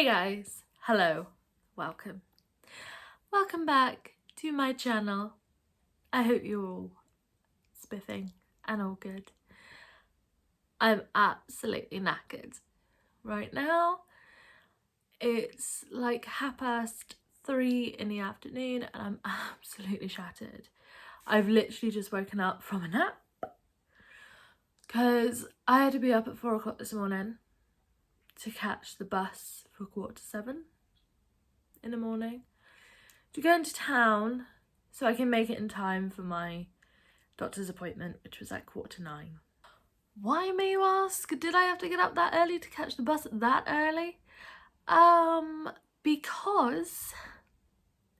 Hey guys, hello, welcome back to my channel. I hope you're all spiffing and all good. I'm absolutely knackered right now. It's like 3:30 in the afternoon and I'm absolutely shattered. I've literally just woken up from a nap because I had to be up at 4 o'clock this morning to catch the bus for 6:45 in the morning to go into town so I can make it in time for my doctor's appointment, which was at 9:15. Why, may you ask? Did I have to get up that early to catch the bus that early? Because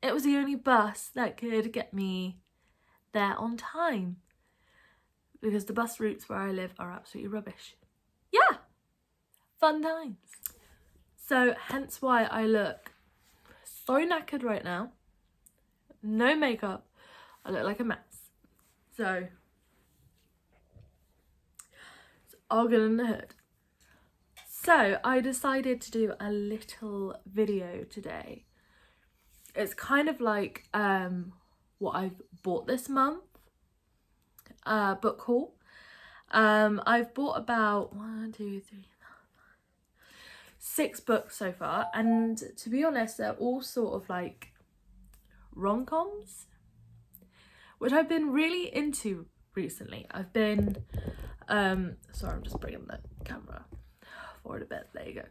it was the only bus that could get me there on time, because the bus routes where I live are absolutely rubbish. Yeah, fun times. So hence why I look so knackered right now. No makeup, I look like a mess. So it's all good in the hood. So I decided to do a little video today. It's kind of like what I've bought this month, book haul. I've bought about 6 books so far, and to be honest, they're all sort of like rom-coms, which I've been really into recently. I've been sorry, I'm just bringing the camera forward a bit. There you go.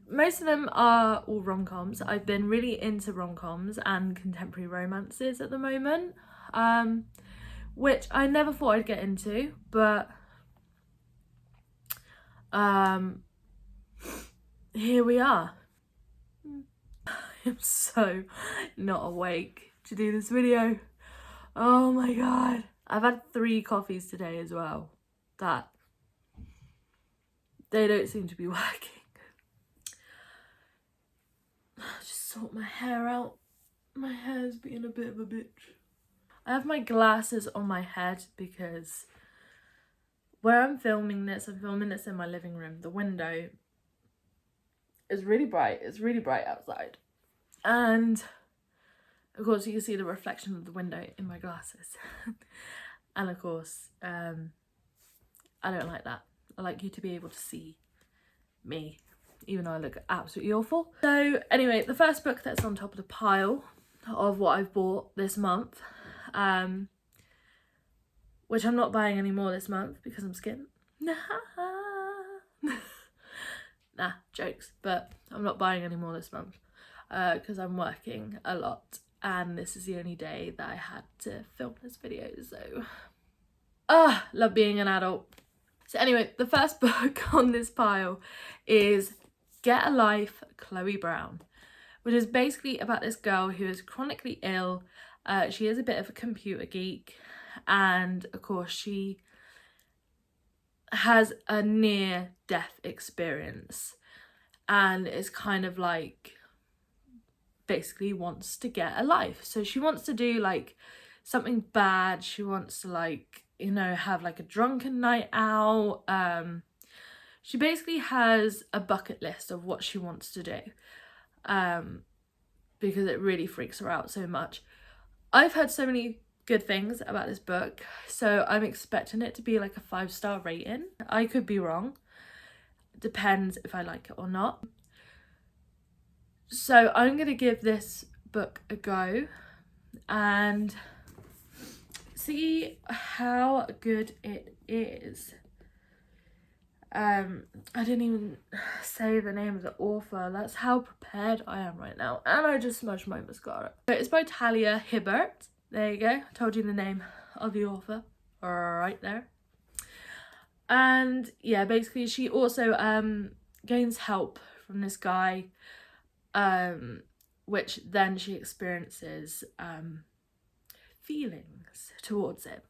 Most of them are all rom-coms. I've been really into rom-coms and contemporary romances at the moment, which I never thought I'd get into, but here we are. I'm so not awake to do this video. Oh my god. I've had 3 coffees today as well. That they don't seem to be working. Just sort my hair out. My hair's being a bit of a bitch. I have my glasses on my head because where I'm filming this in my living room. The window is really bright. It's really bright outside. And of course you can see the reflection of the window in my glasses. And of course, I don't like that. I like you to be able to see me, even though I look absolutely awful. So anyway, the first book that's on top of the pile of what I've bought this month, which I'm not buying anymore this month because I'm skint. Nah, jokes, but I'm not buying anymore this month because I'm working a lot and this is the only day that I had to film this video, so love being an adult. So anyway, the first book on this pile is Get a Life, Chloe Brown, which is basically about this girl who is chronically ill. She is a bit of a computer geek, and of course she has a near-death experience and is kind of like basically wants to get a life. So she wants to do like something bad. She wants to like, you know, have like a drunken night out. She basically has a bucket list of what she wants to do, because it really freaks her out so much. I've heard so many good things about this book, so I'm expecting it to be like a 5-star rating. I could be wrong. Depends if I like it or not. So I'm gonna give this book a go and see how good it is. I didn't even say the name of the author. That's how prepared I am right now. And I just smudged my mascara. So it's by Talia, Hibbert. There you go. I told you the name of the author right there. And yeah, basically she also gains help from this guy, which then she experiences feelings towards him,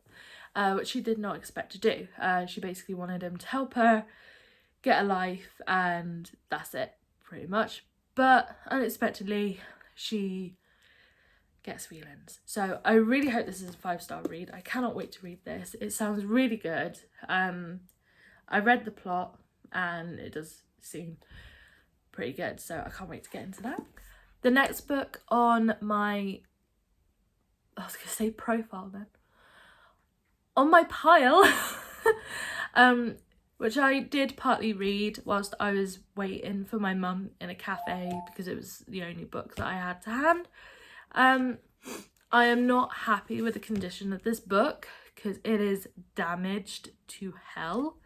which she did not expect to do. She basically wanted him to help her get a life, and that's it pretty much. But unexpectedly she gets feelings. So I really hope this is a 5-star read. I cannot wait to read this. It sounds really good. I read the plot and it does seem pretty good, so I can't wait to get into that. The next book on my, I was gonna say profile then, on my pile, which I did partly read whilst I was waiting for my mum in a cafe because it was the only book that I had to hand. I am not happy with the condition of this book because it is damaged to hell.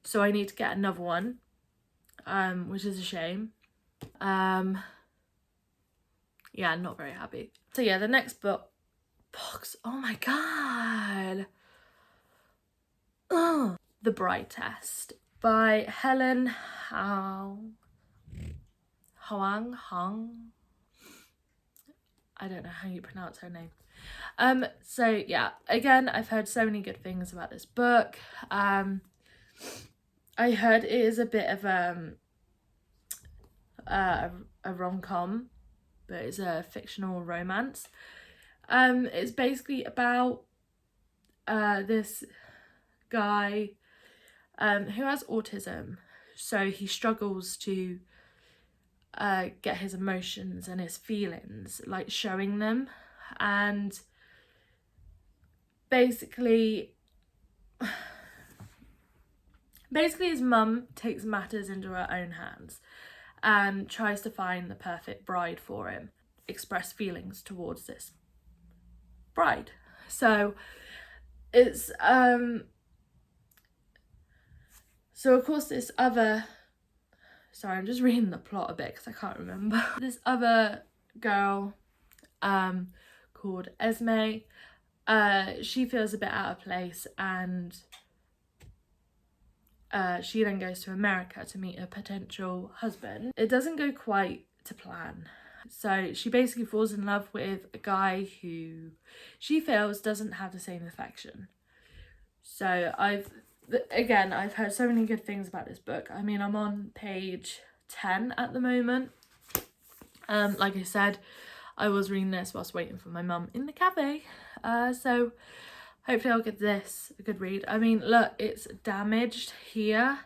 So I need to get another one, which is a shame. Yeah, not very happy. So yeah, the next box, oh my god. Ugh. The Bride Test by Helen Hoang. I don't know how you pronounce her name. So yeah, again, I've heard so many good things about this book. I heard it is a bit of a rom-com, but it's a fictional romance. It's basically about this guy who has autism, so he struggles to get his emotions and his feelings, like showing them, and basically his mum takes matters into her own hands and tries to find the perfect bride for him, express feelings towards this bride. So it's so of course this other, sorry, I'm just reading the plot a bit because I can't remember. This other girl called Esme, she feels a bit out of place, and she then goes to America to meet her potential husband. It doesn't go quite to plan. So she basically falls in love with a guy who she feels doesn't have the same affection. So I've heard so many good things about this book. I mean, I'm on page 10 at the moment. Like I said, I was reading this whilst waiting for my mum in the cafe. So hopefully I'll give this a good read. I mean, look, it's damaged here.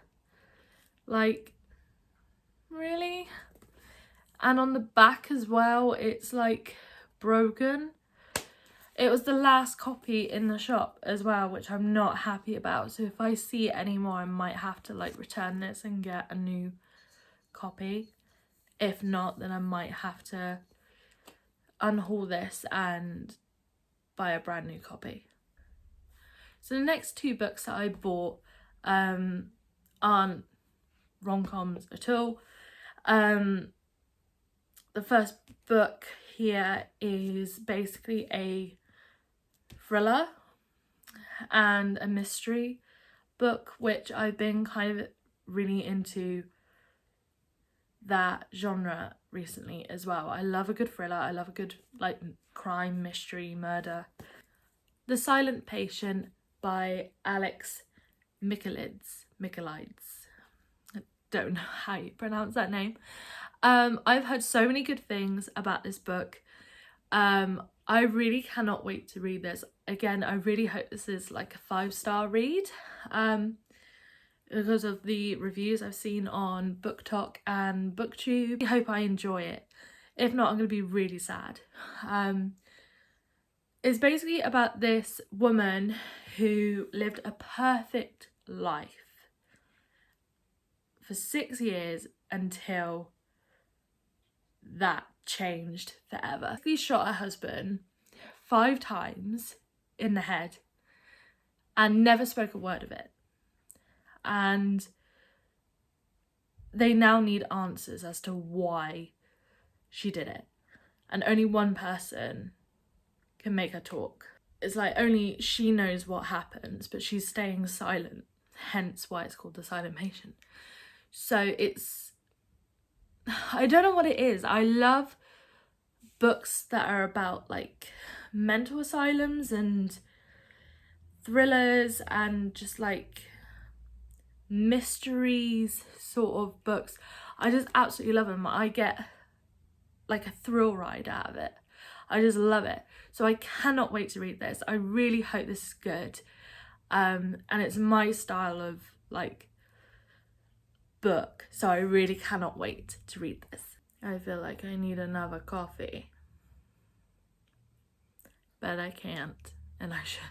Like, really? And on the back as well, it's like broken. It was the last copy in the shop as well, which I'm not happy about. So if I see it anymore, I might have to like return this and get a new copy. If not, then I might have to unhaul this and buy a brand new copy. So the next two books that I bought aren't rom-coms at all. The first book here is basically a thriller and a mystery book, which I've been kind of really into that genre recently as well. I love a good thriller. I love a good like crime, mystery, murder. The Silent Patient by Alex Michaelides. I don't know how you pronounce that name. I've heard so many good things about this book. I really cannot wait to read this. Again, I really hope this is like a 5-star read, because of the reviews I've seen on BookTok and BookTube. I hope I enjoy it. If not, I'm going to be really sad. It's basically about this woman who lived a perfect life for 6 years until that changed forever. He shot her husband 5 times in the head and never spoke a word of it. And they now need answers as to why she did it. And only one person can make her talk. It's like only she knows what happens, but she's staying silent, hence why it's called The Silent Patient. So it's, I don't know what it is. I love books that are about like mental asylums and thrillers and just like mysteries sort of books. I just absolutely love them. I get like a thrill ride out of it. I just love it. So I cannot wait to read this. I really hope this is good. And it's my style of like book, so I really cannot wait to read this. I feel like I need another coffee, but I can't, and I shouldn't.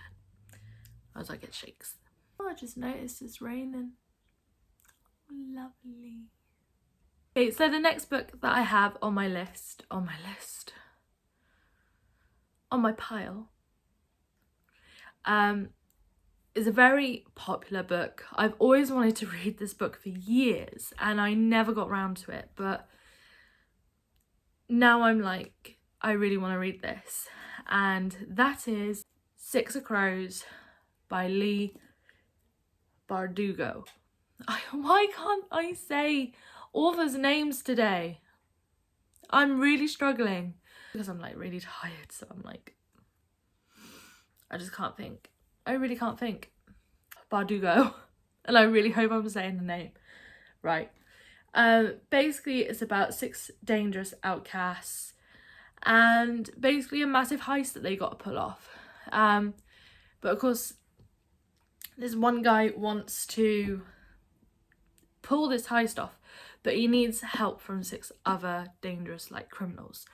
As I get shakes. Oh, I just noticed it's raining. Lovely. Okay, so the next book that I have on my pile, is a very popular book. I've always wanted to read this book for years and I never got around to it, but now I'm like, I really want to read this, and that is Six of Crows by Leigh Bardugo. Why can't I say authors' names today? I'm really struggling because I'm like really tired, so I'm like, I just can't think. I really can't think. Bardugo. And I really hope I'm saying the name right. Basically it's about 6 dangerous outcasts and basically a massive heist that they got to pull off. But of course this one guy wants to pull this heist off, but he needs help from 6 other dangerous like criminals,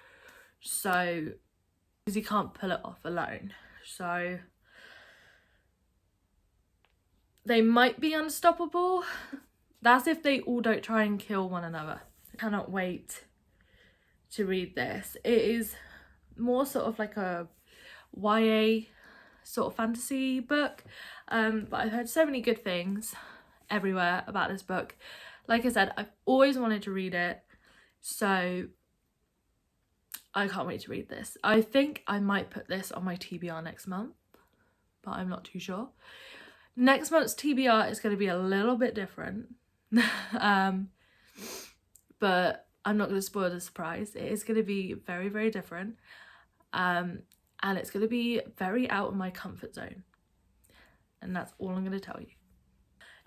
so because he can't pull it off alone. So they might be unstoppable. That's if they all don't try and kill one another. I cannot wait to read this. It is more sort of like a YA sort of fantasy book, but I've heard so many good things everywhere about this book. Like I said, I've always wanted to read it, so I can't wait to read this. I think I might put this on my TBR next month, but I'm not too sure. Next month's TBR is going to be a little bit different, but I'm not going to spoil the surprise. It is going to be very, very different, and it's going to be very out of my comfort zone, and that's all I'm going to tell you.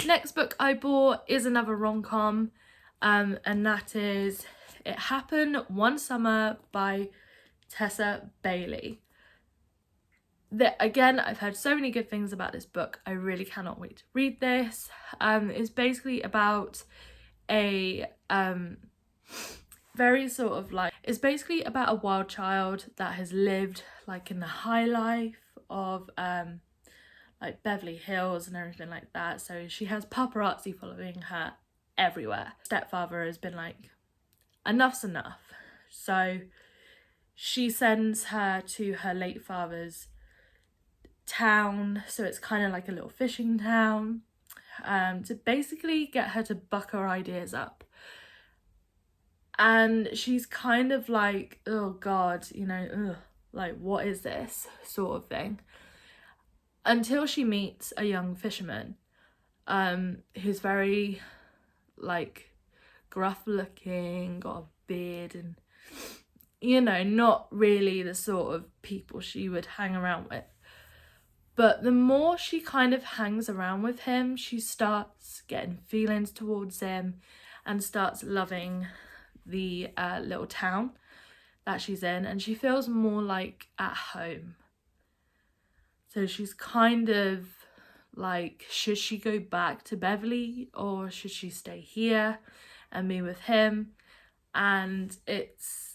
Next book I bought is another rom-com, and that is It Happened One Summer by Tessa Bailey. Again, I've heard so many good things about this book. I really cannot wait to read this. It's basically about a very sort of like, it's basically about a wild child that has lived like in the high life of like Beverly Hills and everything like that. So she has paparazzi following her everywhere. Stepfather has been like, enough's enough. So she sends her to her late father's town, so it's kind of like a little fishing town, to basically get her to buck her ideas up. And she's kind of like, oh god, you know, ugh, like what is this sort of thing, until she meets a young fisherman who's very like gruff looking, got a beard, and you know, not really the sort of people she would hang around with. But the more she kind of hangs around with him, she starts getting feelings towards him and starts loving the little town that she's in, and she feels more like at home. So she's kind of like, should she go back to Beverly or should she stay here and be with him? And it's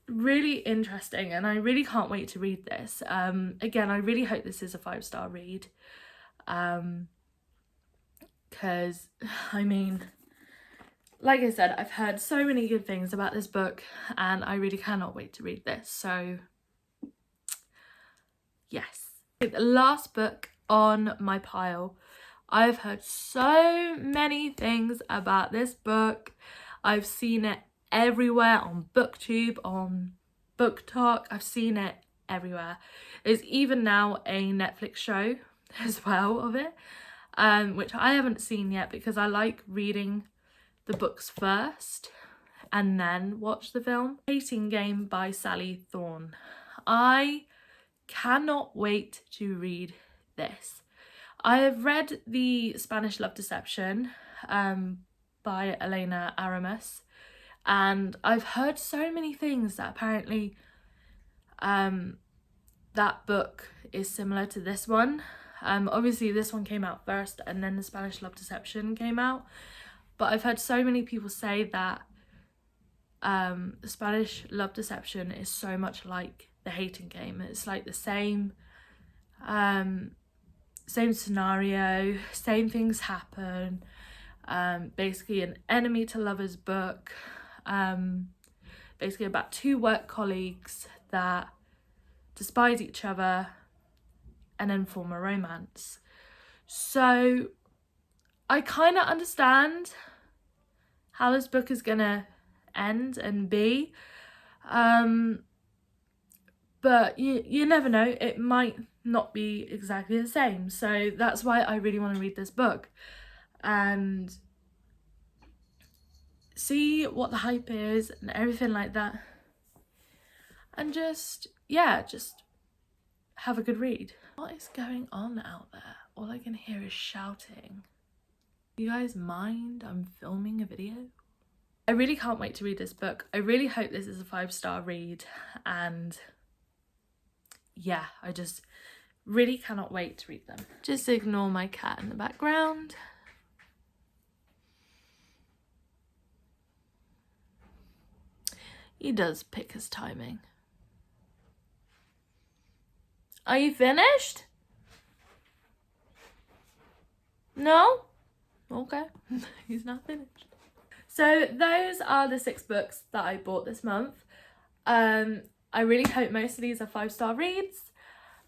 really interesting, and I really can't wait to read this. Again, I really hope this is a 5-star read, because I mean, like I said, I've heard so many good things about this book and I really cannot wait to read this. So yes. The last book on my pile, I've heard so many things about this book. I've seen it everywhere on BookTube, on BookTok. I've seen it everywhere. There's even now a Netflix show as well of it, which I haven't seen yet because I like reading the books first and then watch the film. Dating Game by Sally Thorne. I cannot wait to read this. I have read the Spanish Love Deception by Elena Aramis, and I've heard so many things that apparently that book is similar to this one. Obviously this one came out first and then the Spanish Love Deception came out, but I've heard so many people say that the Spanish Love Deception is so much like The Hating Game. It's like the same scenario, same things happen, basically an enemy to lovers book, basically about two work colleagues that despise each other and then form a romance. So I kind of understand how this book is gonna end and be, but you never know, it might not be exactly the same. So that's why I really want to read this book and see what the hype is and everything like that, and just have a good read. What is going on out there? All I can hear is shouting. Do you guys mind I'm filming a video? I really can't wait to read this book. I really hope this is a 5-star read, and yeah, I just really cannot wait to read them. Just ignore my cat in the background. He does pick his timing. Are you finished? No? Okay. He's not finished. So those are the 6 books that I bought this month. I really hope most of these are 5-star reads.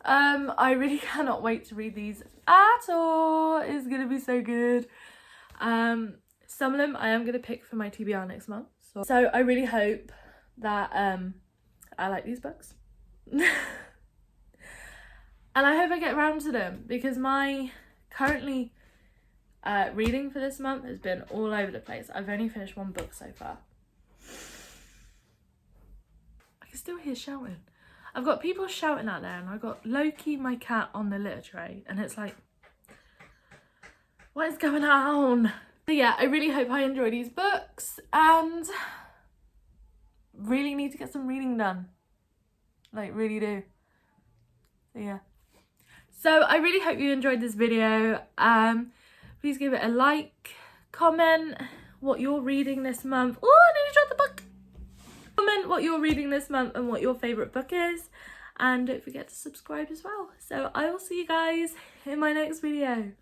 I really cannot wait to read these at all. It's gonna be so good. Some of them I am gonna pick for my TBR next month. So I really hope that I like these books. And I hope I get around to them, because my currently reading for this month has been all over the place. I've only finished 1 book so far. I can still hear shouting. I've got people shouting out there, and I've got Loki, my cat, on the litter tray, and it's like, what is going on? So yeah, I really hope I enjoy these books, and really need to get some reading done. Like, really do. So yeah. So I really hope you enjoyed this video. Please give it a like, comment what you're reading this month. Oh, I nearly dropped the book. Comment what you're reading this month and what your favourite book is. And don't forget to subscribe as well. So I will see you guys in my next video.